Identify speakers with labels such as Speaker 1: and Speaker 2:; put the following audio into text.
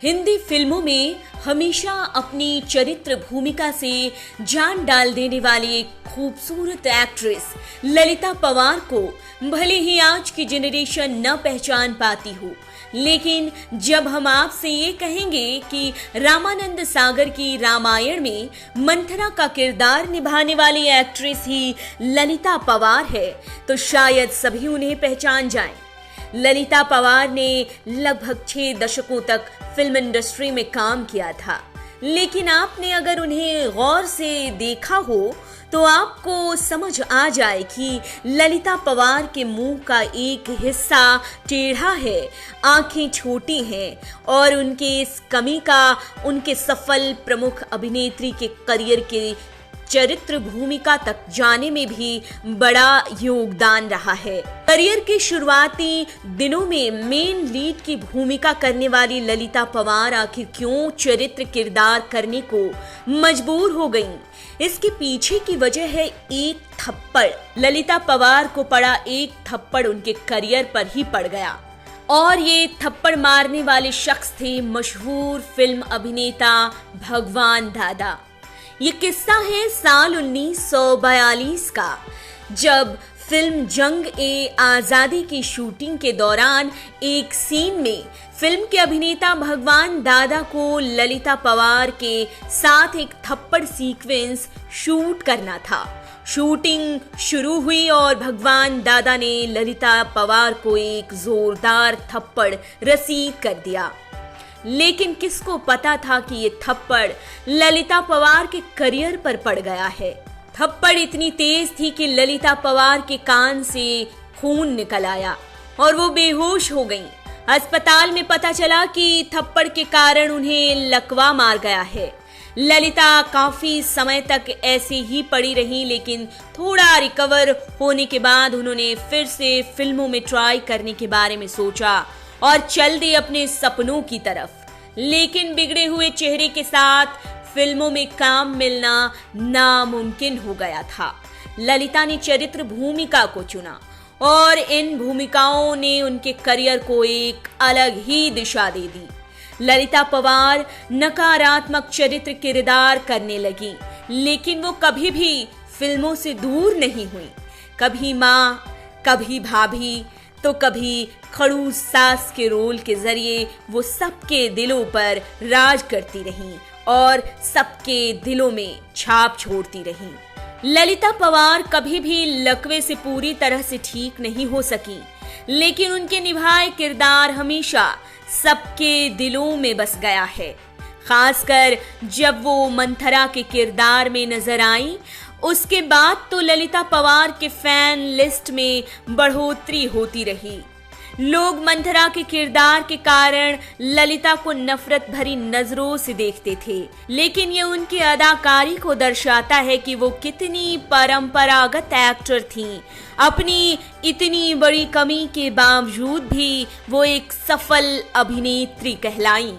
Speaker 1: हिंदी फिल्मों में हमेशा अपनी चरित्र भूमिका से जान डाल देने वाली एक खूबसूरत एक्ट्रेस ललिता पवार को भले ही आज की जनरेशन न पहचान पाती हो, लेकिन जब हम आपसे ये कहेंगे कि रामानंद सागर की रामायण में मंथरा का किरदार निभाने वाली एक्ट्रेस ही ललिता पवार है, तो शायद सभी उन्हें पहचान जाएं। ललिता पवार ने लगभग 6 दशकों तक फिल्म इंडस्ट्री में काम किया था, लेकिन आपने अगर उन्हें गौर से देखा हो तो आपको समझ आ जाए कि ललिता पवार के मुंह का एक हिस्सा टेढ़ा है, आंखें छोटी हैं और उनके इस कमी का उनके सफल प्रमुख अभिनेत्री के करियर के चरित्र भूमिका तक जाने में भी बड़ा योगदान रहा है। करियर के शुरुआती दिनों में मेन लीड की भूमिका करने वाली ललिता पवार आखिर क्यों चरित्र किरदार करने को मजबूर हो गईं? इसके पीछे की वजह है एक थप्पड़। ललिता पवार को पड़ा एक थप्पड़ उनके करियर पर ही पड़ गया और ये थप्पड़ मारने वाले शख्स थे मशहूर फिल्म अभिनेता भगवान दादा। ये किस्सा है साल 1942 का, जब फिल्म जंग ए आजादी की शूटिंग के दौरान एक सीन में फिल्म के अभिनेता भगवान दादा को ललिता पवार के साथ एक थप्पड़ सीक्वेंस शूट करना था। शूटिंग शुरू हुई और भगवान दादा ने ललिता पवार को एक जोरदार थप्पड़ रसीद कर दिया, लेकिन किसको पता था कि ये थप्पड़ ललिता पवार के करियर पर पड़ गया है। थप्पड़ इतनी तेज थी कि ललिता पवार के कान से खून निकल आया और वो बेहोश हो गईं। अस्पताल में पता चला कि थप्पड़ के कारण उन्हें लकवा मार गया है। ललिता काफी समय तक ऐसे ही पड़ी रही, लेकिन थोड़ा रिकवर होने के बाद उन्होंने फिर से फिल्मों में ट्राई करने के बारे में सोचा और चल दी अपने सपनों की तरफ। लेकिन बिगड़े हुए चेहरे के साथ फिल्मों में काम मिलना नामुमकिन हो गया था। ललिता ने चरित्र भूमिका को चुना और इन भूमिकाओं ने उनके करियर को एक अलग ही दिशा दे दी। ललिता पवार नकारात्मक चरित्र किरदार करने लगी, लेकिन वो कभी भी फिल्मों से दूर नहीं हुई। कभी माँ, कभी भाभी, तो कभी खड़ूस सास के रोल के जरिए वो सबके दिलों पर राज करती रहीं और सबके दिलों में छाप छोड़ती रहीं। ललिता पवार कभी भी लकवे से पूरी तरह से ठीक नहीं हो सकी, लेकिन उनके निभाए किरदार हमेशा सबके दिलों में बस गया है। खासकर जब वो मंथरा के किरदार में नजर आई, उसके बाद तो ललिता पवार के फैन लिस्ट में बढ़ोतरी होती रही। लोग मंथरा के किरदार के कारण ललिता को नफरत भरी नजरों से देखते थे, लेकिन ये उनकी अदाकारी को दर्शाता है कि वो कितनी परंपरागत एक्टर थीं। अपनी इतनी बड़ी कमी के बावजूद भी वो एक सफल अभिनेत्री कहलाईं।